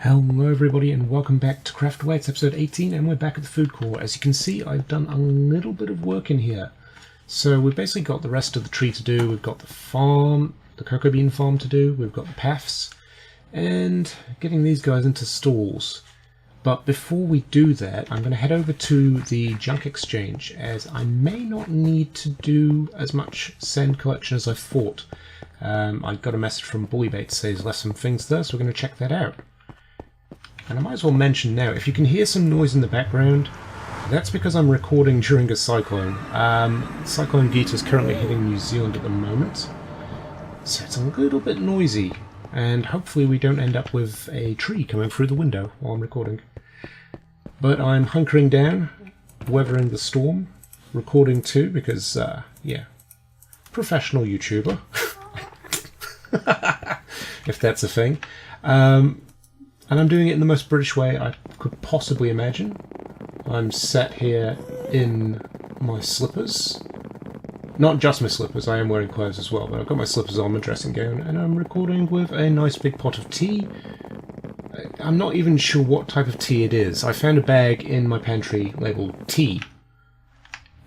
Hello everybody and welcome back to Craftaway. It's episode 18 and we're back at the food core. As you can see, I've done a little bit of work in here. So we've basically got the rest of the tree to do. We've got the farm, the cocoa bean farm to do. We've got the paths and getting these guys into stalls. But before we do that, I'm going to head over to the junk exchange, as I may not need to do as much sand collection as I thought. I got a message from Bullybait to say he's left some things there, so we're going to check that out. And I might as well mention now, if you can hear some noise in the background, that's because I'm recording during a cyclone. Cyclone Geeta is currently hitting New Zealand at the moment, so it's a little bit noisy, and hopefully we don't end up with a tree coming through the window while I'm recording. But I'm hunkering down, weathering the storm, recording too, because, yeah, professional YouTuber, if that's a thing. And I'm doing it in the most British way I could possibly imagine. I'm sat here in my slippers. Not just my slippers, I am wearing clothes as well, but I've got my slippers on, my dressing gown, and I'm recording with a nice big pot of tea. I'm not even sure what type of tea it is. I found a bag in my pantry labelled tea.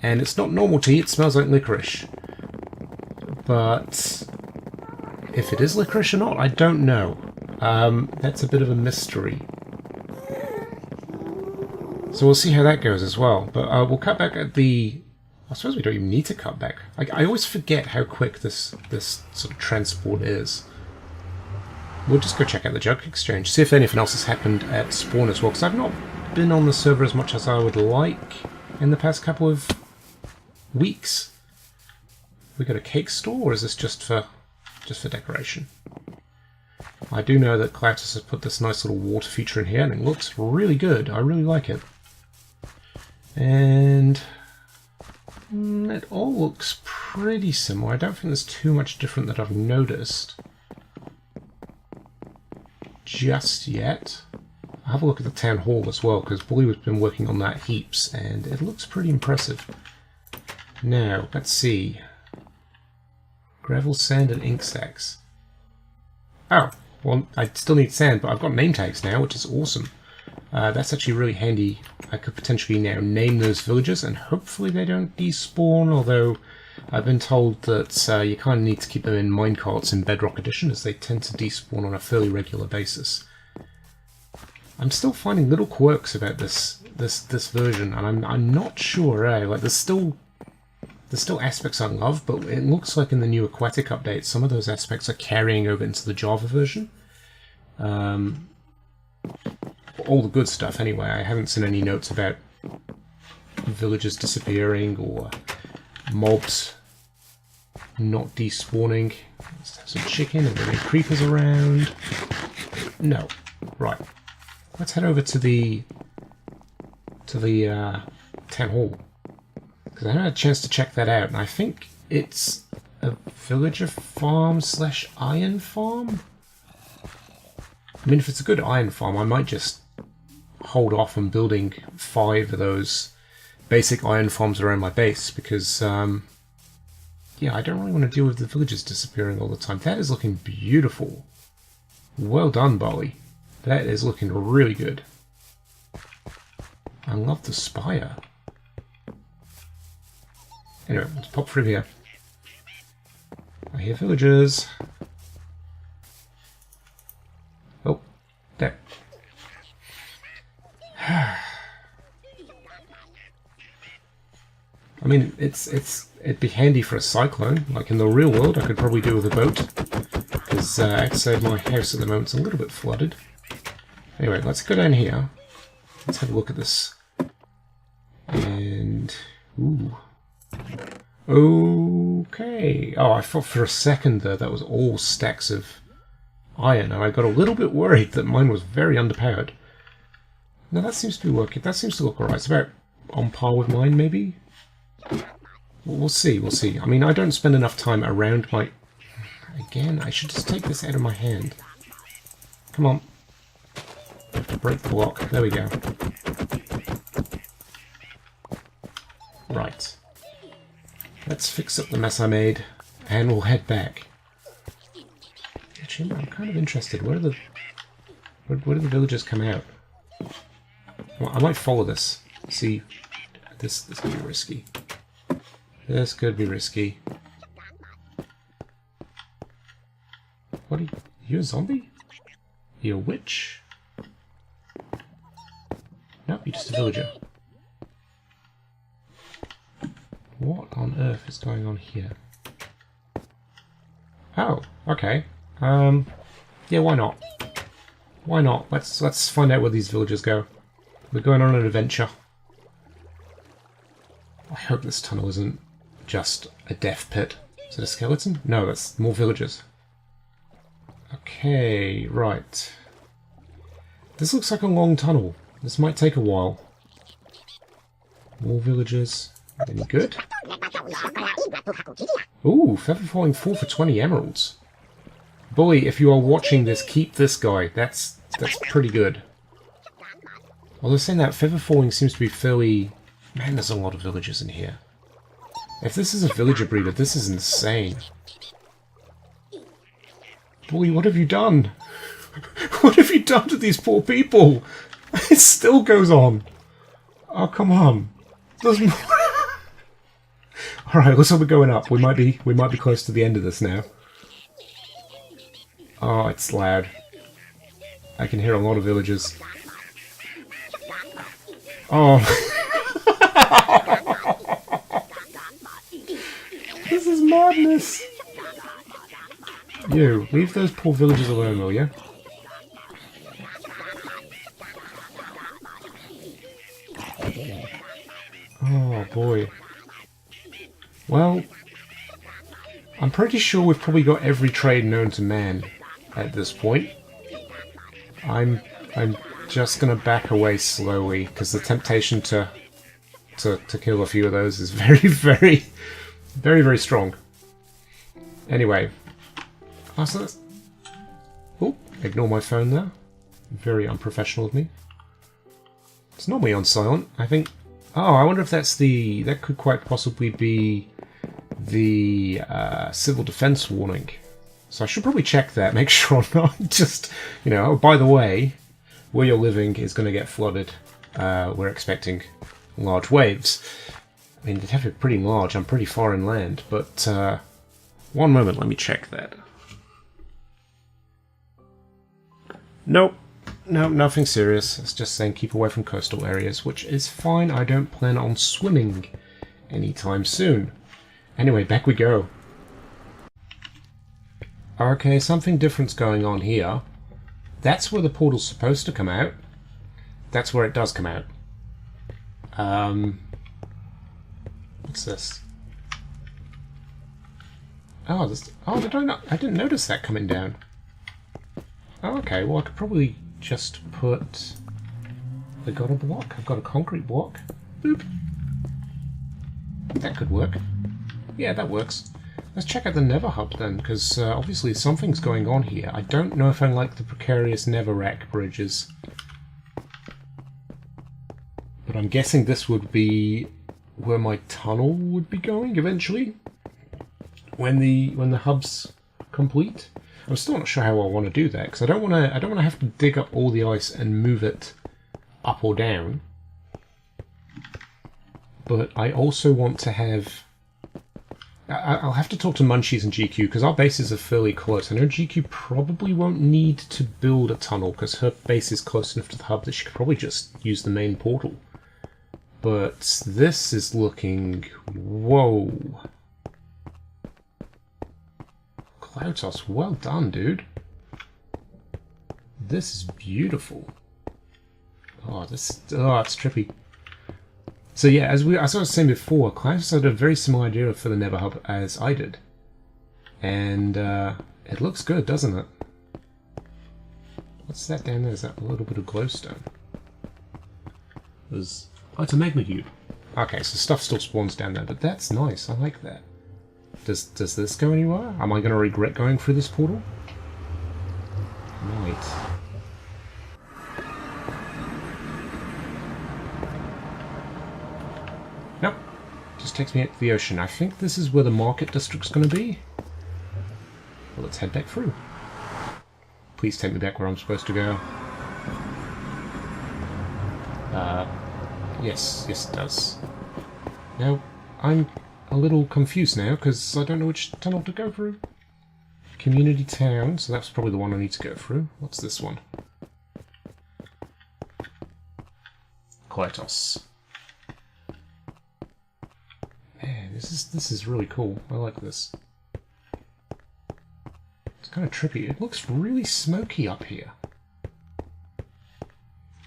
And it's not normal tea, it smells like licorice. But if it is licorice or not, I don't know. That's a bit of a mystery. So we'll see how that goes as well. But we'll cut back at the... I suppose we don't even need to cut back. I always forget how quick this sort of transport is. We'll just go check out the junk exchange, see if anything else has happened at spawn as well, because I've not been on the server as much as I would like in the past couple of weeks. We got a cake store, or is this just for decoration? I do know that Cloudus has put this nice little water feature in here, and it looks really good. I really like it. And it all looks pretty similar. I don't think there's too much different that I've noticed just yet. I'll have a look at the town hall as well, because Bully has been working on that heaps, and it looks pretty impressive. Now, let's see. Gravel, sand, and ink stacks. Oh, well, I still need sand, but I've got name tags now, which is awesome. That's actually really handy. I could potentially now name those villagers, and hopefully they don't despawn, although I've been told that you kind of need to keep them in minecarts in Bedrock Edition, as they tend to despawn on a fairly regular basis. I'm still finding little quirks about this version, and I'm not sure, like there's still aspects I love, but it looks like in the new Aquatic update, some of those aspects are carrying over into the Java version. All the good stuff, anyway. I haven't seen any notes about villagers disappearing or mobs not despawning. Let's have some chicken and any creepers around. No. Right. Let's head over to the town hall, because I haven't had a chance to check that out, and I think it's a villager farm / iron farm? I mean, if it's a good iron farm, I might just hold off on building 5 of those basic iron farms around my base, because, yeah, I don't really want to deal with the villagers disappearing all the time. That is looking beautiful. Well done, Bolly. That is looking really good. I love the spire. Anyway, let's pop through here. I hear villagers. Oh, there. I mean, it'd be handy for a cyclone. Like in the real world, I could probably do with a boat, because outside my house at the moment's a little bit flooded. Anyway, let's go down here. Let's have a look at this. And ooh. Okay. Oh, I thought for a second there that was all stacks of iron, and I got a little bit worried that mine was very underpowered. No, that seems to be working. That seems to look alright. It's about on par with mine, maybe? We'll see, we'll see. I mean, I don't spend enough time around my... Again, I should just take this out of my hand. Come on. Break the block. There we go. Right. Let's fix up the mess I made, and we'll head back. Actually, I'm kind of interested. Where are the Where do the villagers come out? Well, I might follow this. See, this could be risky. This could be risky. What are you? You a zombie? You a witch? Nope, you're just a villager. What on earth is going on here? Oh, okay. Yeah, why not? Why not? Let's find out where these villagers go. We're going on an adventure. I hope this tunnel isn't just a death pit. Is it a skeleton? No, that's more villagers. Okay, right. This looks like a long tunnel. This might take a while. More villagers. Any good? Ooh, feather falling 4 for 20 emeralds. Bully, if you are watching this, keep this guy. That's pretty good. Although saying that, feather falling seems to be fairly... Man, there's a lot of villagers in here. If this is a villager breeder, this is insane. Bully, what have you done? What have you done to these poor people? It still goes on. Oh, come on. There's more. Alright, looks like we're going up. We might be close to the end of this now. Oh, it's loud. I can hear a lot of villagers. Oh. This is madness. You, leave those poor villagers alone, will you? Oh boy. Well, I'm pretty sure we've probably got every trade known to man at this point. I'm just gonna back away slowly because the temptation to kill a few of those is very strong. Anyway, oh, ignore my phone there. Very unprofessional of me. It's normally on silent. I think. Oh, I wonder if that's the... That could quite possibly be the civil defense warning. So I should probably check that, make sure I'm not just... You know, oh, by the way, where you're living is going to get flooded. We're expecting large waves. I mean, they'd have to be pretty large. I'm pretty far inland, but... one moment, let me check that. Nope. No, nothing serious. It's just saying keep away from coastal areas, which is fine. I don't plan on swimming anytime soon. Anyway, back we go. Okay, something different's going on here. That's where the portal's supposed to come out. That's where it does come out. What's this? Oh, this, oh, I didn't notice that coming down. Oh, okay, well I could probably just put... I got a block. I've got a concrete block. Boop. That could work. Yeah, that works. Let's check out the nether hub then, because obviously something's going on here. I don't know if I like the precarious nether rack bridges. But I'm guessing this would be where my tunnel would be going eventually. When the hub's complete. I'm still not sure how I want to do that because I don't want to have to dig up all the ice and move it up or down. But I also want to have... I'll have to talk to Munchies and GQ because our bases are fairly close. I know GQ probably won't need to build a tunnel because her base is close enough to the hub that she could probably just use the main portal. But this is looking... Whoa. Cloutos, well done, dude. This is beautiful. Oh, it's trippy. So yeah, as I was saying before, Cloutos had a very similar idea for the nether hub as I did. And it looks good, doesn't it? What's that down there? Is that a little bit of glowstone? Oh, it's a magma cube. Okay, so stuff still spawns down there, but that's nice. I like that. Does this go anywhere? Am I going to regret going through this portal? Might. Nope. Just takes me out to the ocean. I think this is where the market district's going to be. Well, let's head back through. Please take me back where I'm supposed to go. Yes, it does. Now, I'm a little confused now, because I don't know which tunnel to go through. Community Town, so that's probably the one I need to go through. What's this one? Kletos. Man, this is really cool. I like this. It's kind of trippy. It looks really smoky up here.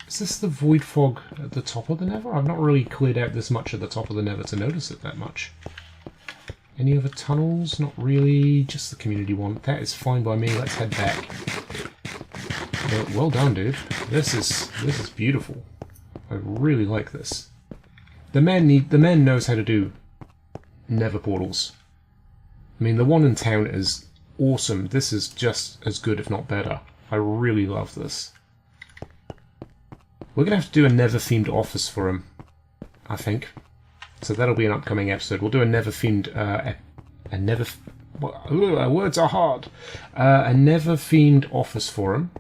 Is this the void fog at the top of the nether? I've not really cleared out this much at the top of the nether to notice it that much. Any other tunnels? Not really. Just the community one. That is fine by me. Let's head back. Well done, dude. This is beautiful. I really like this. The man knows how to do nether portals. I mean, the one in town is awesome. This is just as good, if not better. I really love this. We're going to have to do a nether-themed office for him, I think. So that'll be an upcoming episode. We'll do a nether-themed... words are hard. A nether-themed office for him.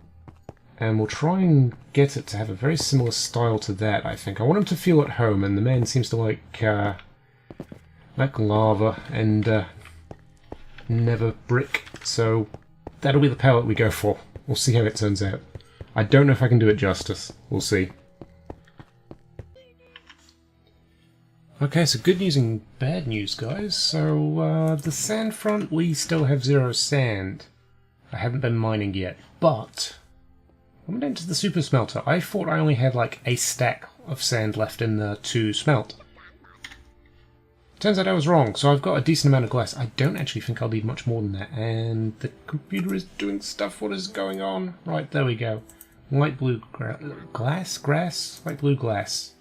And we'll try and get it to have a very similar style to that, I think. I want him to feel at home, and the man seems to like lava and nether brick. So that'll be the palette we go for. We'll see how it turns out. I don't know if I can do it justice. We'll see. Okay, so good news and bad news, guys. So, the sand front, we still have 0 sand. I haven't been mining yet, but I went into the super smelter. I thought I only had like a stack of sand left in there to smelt. Turns out I was wrong, so I've got a decent amount of glass. I don't actually think I'll need much more than that. And the computer is doing stuff. What is going on? Right, there we go. Light blue grass? Light blue glass.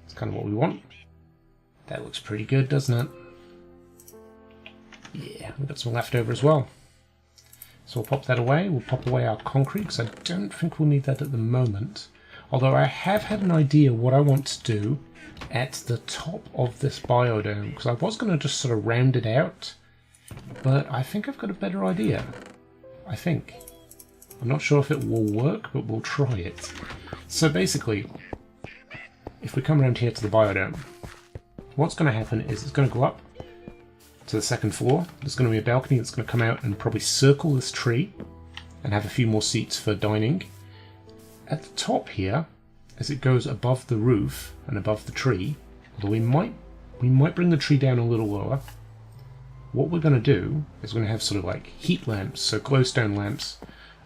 That's kind of what we want. That looks pretty good, doesn't it? Yeah, we've got some left over as well. So we'll pop that away. We'll pop away our concrete, because I don't think we'll need that at the moment. Although I have had an idea what I want to do at the top of this biodome, because I was going to just sort of round it out, but I think I've got a better idea. I think. I'm not sure if it will work, but we'll try it. So basically, if we come around here to the biodome, what's going to happen is it's going to go up to the second floor. There's going to be a balcony that's going to come out and probably circle this tree and have a few more seats for dining. At the top here, as it goes above the roof and above the tree, although we might bring the tree down a little lower, what we're going to do is we're going to have sort of like heat lamps, so glowstone lamps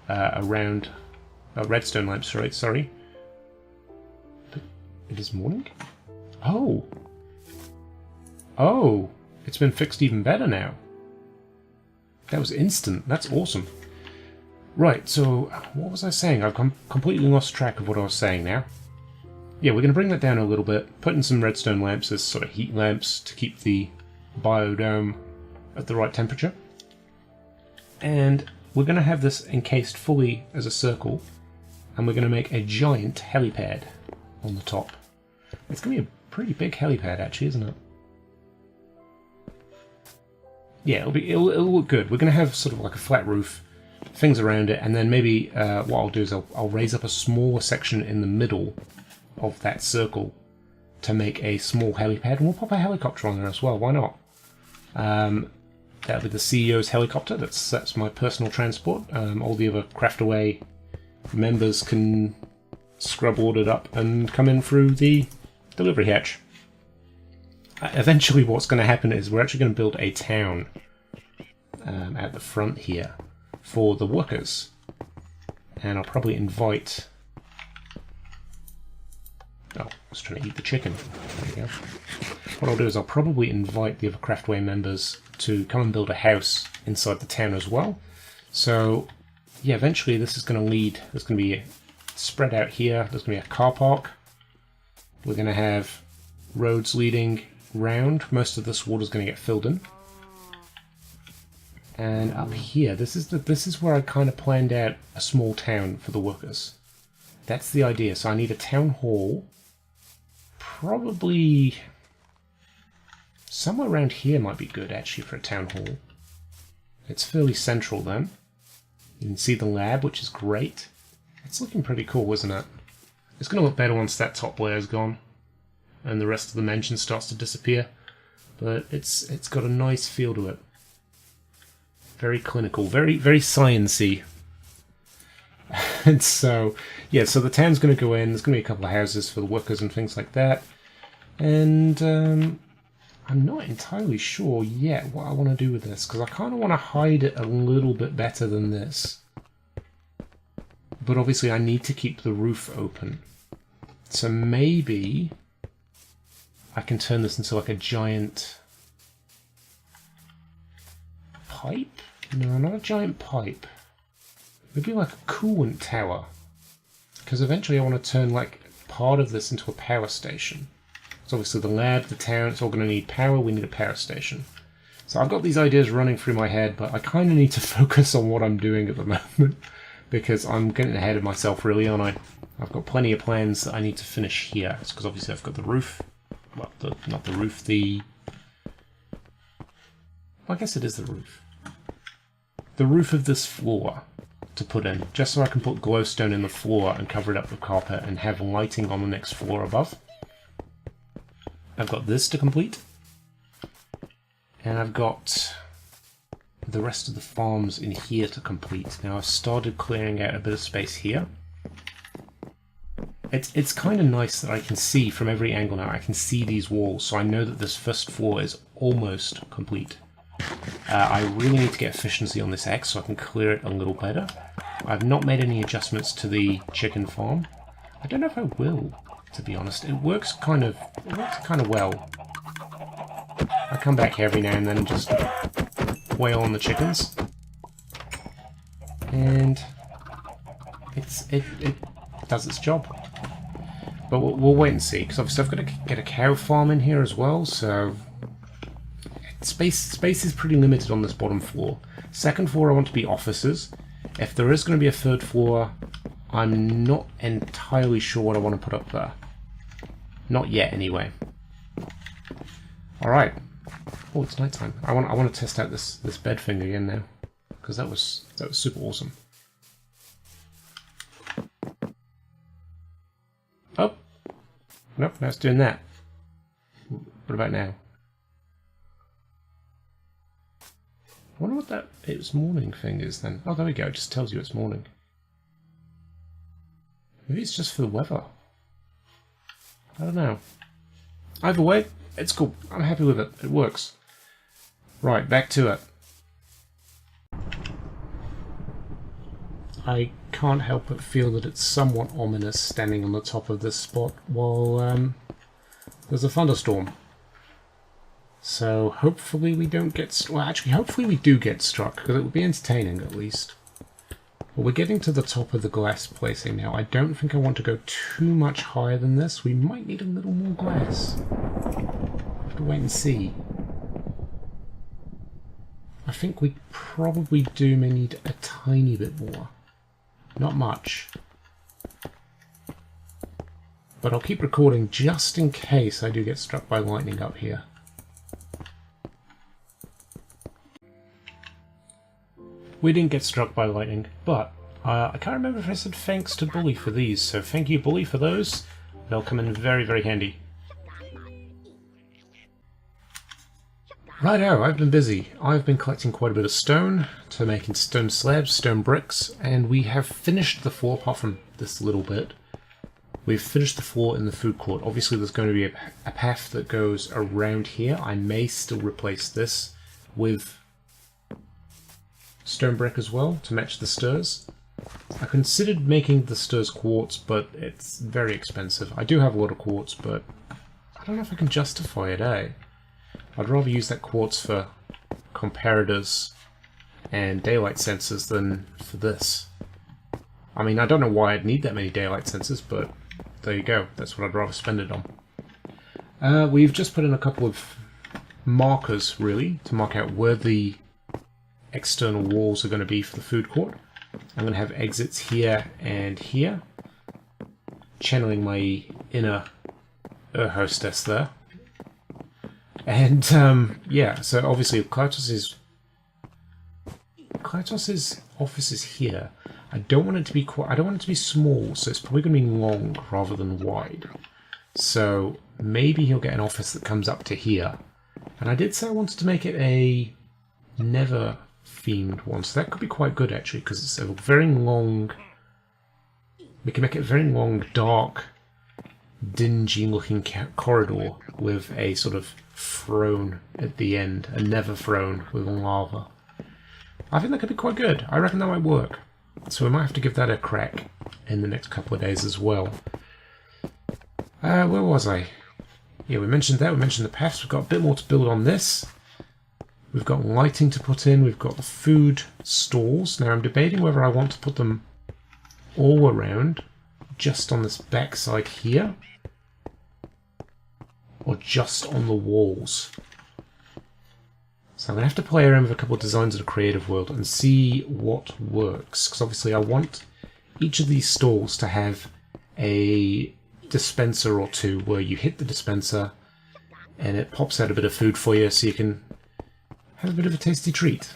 around, redstone lamps, sorry. But it is morning? Oh, it's been fixed even better now. That was instant. That's awesome. Right, so what was I saying? I've completely lost track of what I was saying now. Yeah, we're going to bring that down a little bit, put in some redstone lamps as sort of heat lamps to keep the biodome at the right temperature. And we're going to have this encased fully as a circle, and we're going to make a giant helipad on the top. It's going to be a pretty big helipad, actually, isn't it? Yeah, it'll look good. We're going to have sort of like a flat roof, things around it, and then maybe what I'll do is I'll raise up a smaller section in the middle of that circle to make a small helipad, and we'll pop a helicopter on there as well. Why not? That'll be the CEO's helicopter. That's my personal transport. All the other Craftaway members can scrub ordered up and come in through the delivery hatch. Eventually what's going to happen is we're actually going to build a town at the front here for the workers. And I'll probably invite... Oh, I was trying to eat the chicken. There we go. What I'll do is I'll probably invite the other Craftaway members to come and build a house inside the town as well. So, yeah, eventually this is going to lead... There's going to be spread out here. There's going to be a car park. We're going to have roads leading round. Most of this water is going to get filled in. And up here, this is where I kind of planned out a small town for the workers. That's the idea. So I need a town hall. Probably somewhere around here might be good, actually, for a town hall. It's fairly central then. You can see the lab, which is great. It's looking pretty cool, isn't it? It's going to look better once that top layer is gone and the rest of the mansion starts to disappear. But it's got a nice feel to it. Very clinical, very sciencey. And so, yeah, so the town's going to go in. There's going to be a couple of houses for the workers and things like that. And I'm not entirely sure yet what I want to do with this, because I kind of want to hide it a little bit better than this. But obviously I need to keep the roof open. So maybe I can turn this into like a giant pipe? No, not a giant pipe. Maybe like a coolant tower. Because eventually I want to turn like part of this into a power station. So obviously the lab, the town, it's all going to need power. We need a power station. So I've got these ideas running through my head, but I kind of need to focus on what I'm doing at the moment. Because I'm getting ahead of myself really, aren't I? I've got plenty of plans that I need to finish here. It's because obviously I've got the roof. Well, not the roof, the... I guess it is the roof. The roof of this floor to put in, just so I can put glowstone in the floor and cover it up with carpet and have lighting on the next floor above. I've got this to complete. And I've got the rest of the farms in here to complete. Now I've started clearing out a bit of space here. It's kind of nice that I can see from every angle now. I can see these walls, so I know that this first floor is almost complete. I really need to get efficiency on this X so I can clear it a little better. I've not made any adjustments to the chicken farm. I don't know if I will, to be honest. It works kind of well. I come back here every now and then and just wail on the chickens. And it does its job. But we'll wait and see, because obviously I've got to get a cow farm in here as well, so space is pretty limited on this bottom floor. Second floor I want to be offices. If there is going to be a third floor, I'm not entirely sure what I want to put up there. Not yet, anyway. Alright. Oh, it's nighttime. I want to test out this bed thing again now, because that was super awesome. Oh! Nope, now it's doing that. What about now? I wonder what that it's morning thing is then. Oh, there we go. It just tells you it's morning. Maybe it's just for the weather. I don't know. Either way, it's cool. I'm happy with it. It works. Right, back to it. I can't help but feel that it's somewhat ominous standing on the top of this spot while there's a thunderstorm. So hopefully we don't get... Well, actually, hopefully we do get struck, because it would be entertaining at least. Well, we're getting to the top of the glass placing now. I don't think I want to go too much higher than this. We might need a little more glass. We'll have to wait and see. I think we probably may need a tiny bit more. Not much. But I'll keep recording just in case I do get struck by lightning up here. We didn't get struck by lightning, but I can't remember if I said thanks to Bully for these, so thank you Bully for those. They'll come in very, very handy. Righto, I've been busy. I've been collecting quite a bit of stone to making stone slabs, stone bricks, and we have finished the floor, apart from this little bit. We've finished the floor in the food court. Obviously there's going to be a path that goes around here. I may still replace this with stone brick as well to match the stairs. I considered making the stairs quartz, but it's very expensive. I do have a lot of quartz, but I don't know if I can justify it, eh? I'd rather use that quartz for comparators and daylight sensors than for this. I mean, I don't know why I'd need that many daylight sensors, but there you go. That's what I'd rather spend it on. We've just put in a couple of markers, really, to mark out where the external walls are going to be for the food court. I'm going to have exits here and here, channeling my inner hostess there. And yeah, so obviously Clatos's office is here. I don't want it to be I don't want it to be small, so it's probably going to be long rather than wide. So maybe he'll get an office that comes up to here. And I did say I wanted to make it a nether themed one, so that could be quite good actually, because it's a very long. We can make it a very long, dark, dingy looking corridor with a sort of throne at the end, a nether throne with lava. I think that could be quite good. I reckon that might work. So we might have to give that a crack in the next couple of days as well. Where was I? Yeah, we mentioned that. We mentioned the paths. We've got a bit more to build on this. We've got lighting to put in. We've got the food stalls. Now I'm debating whether I want to put them all around, just on this back side here, or just on the walls. So I'm going to have to play around with a couple of designs of the creative world and see what works, because obviously I want each of these stalls to have a dispenser or two where you hit the dispenser and it pops out a bit of food for you so you can have a bit of a tasty treat.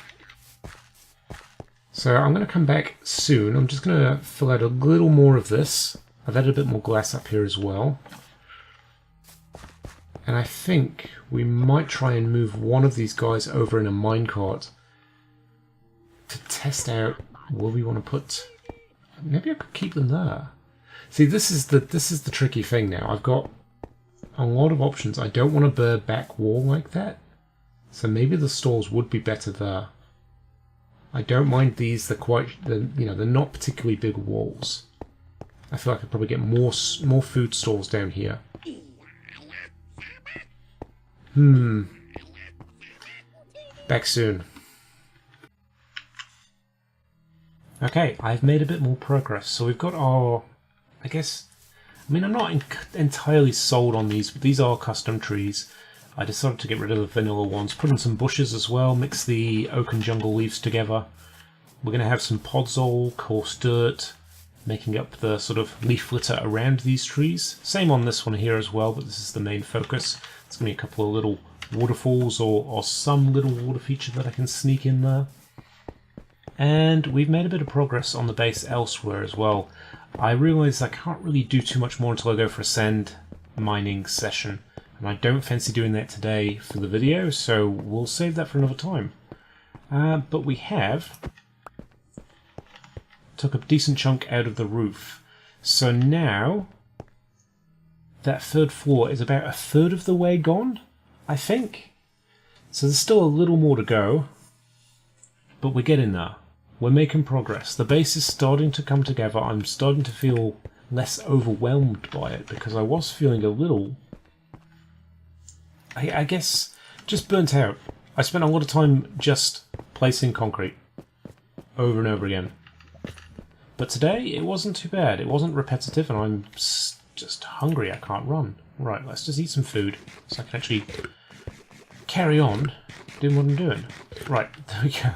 So I'm going to come back soon. I'm just going to fill out a little more of this. I've added a bit more glass up here as well. And I think we might try and move one of these guys over in a minecart to test out where we want to put. Maybe I could keep them there. See, this is the tricky thing now. I've got a lot of options. I don't want a bird back wall like that. So maybe the stalls would be better there. I don't mind these. They're not particularly big walls. I feel like I could probably get more food stalls down here. Back soon. Okay, I've made a bit more progress. So we've got our, I'm not entirely sold on these, but these are custom trees. I decided to get rid of the vanilla ones, put in some bushes as well, mix the oak and jungle leaves together. We're going to have some podzol, coarse dirt, making up the sort of leaf litter around these trees. Same on this one here as well, but this is the main focus. It's going to be a couple of little waterfalls or some little water feature that I can sneak in there. And we've made a bit of progress on the base elsewhere as well. I realise I can't really do too much more until I go for a sand mining session. And I don't fancy doing that today for the video, so we'll save that for another time. But we have took a decent chunk out of the roof. So now that third floor is about a third of the way gone, I think. So there's still a little more to go, but we're getting there. We're making progress. The base is starting to come together. I'm starting to feel less overwhelmed by it, because I was feeling a little, I guess, just burnt out. I spent a lot of time just placing concrete over and over again. But today it wasn't too bad. It wasn't repetitive, and I'm just hungry. I can't run. Right, let's just eat some food so I can actually carry on doing what I'm doing. Right, there we go.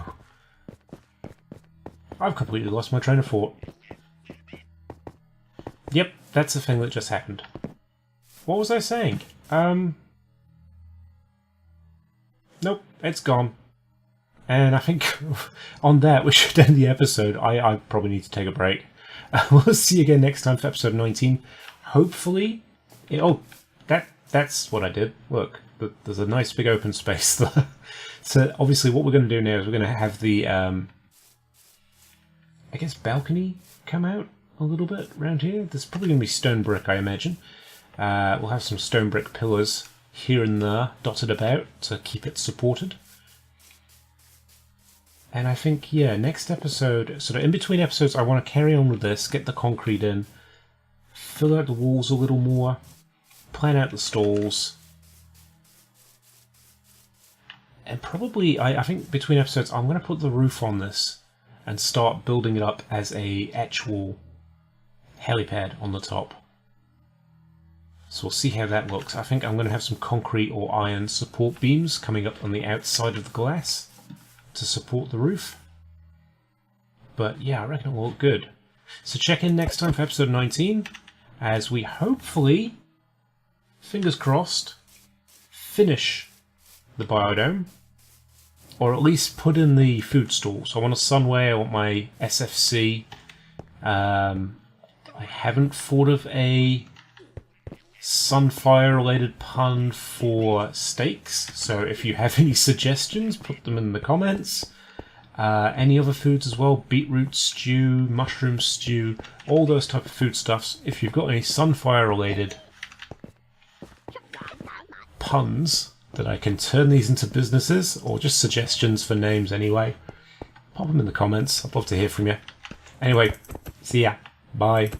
I've completely lost my train of thought. Yep, that's the thing that just happened. What was I saying? Nope, it's gone. And I think on that we should end the episode. I probably need to take a break. We'll see you again next time for episode 19. Hopefully... that's what I did. Look, there's a nice big open space there. So obviously what we're going to do now is we're going to have the... balcony come out a little bit around here. There's probably going to be stone brick, I imagine. We'll have some stone brick pillars here and there dotted about to keep it supported. And I think, yeah, next episode, sort of in between episodes, I want to carry on with this, get the concrete in, fill out the walls a little more, plan out the stalls. And probably, I think between episodes, I'm going to put the roof on this and start building it up as a actual helipad on the top. So we'll see how that looks. I think I'm going to have some concrete or iron support beams coming up on the outside of the glass to support the roof. But yeah, I reckon it will look good. So check in next time for episode 19, as we hopefully, fingers crossed, finish the biodome. Or at least put in the food stalls. So I want a sunway, I want my SFC, I haven't thought of a Sunfire related pun for steaks, so if you have any suggestions, put them in the comments. Any other foods as well, beetroot stew, mushroom stew, all those type of foodstuffs. If you've got any Sunfire related puns that I can turn these into businesses, or just suggestions for names anyway, pop them in the comments. I'd love to hear from you. Anyway, see ya. Bye.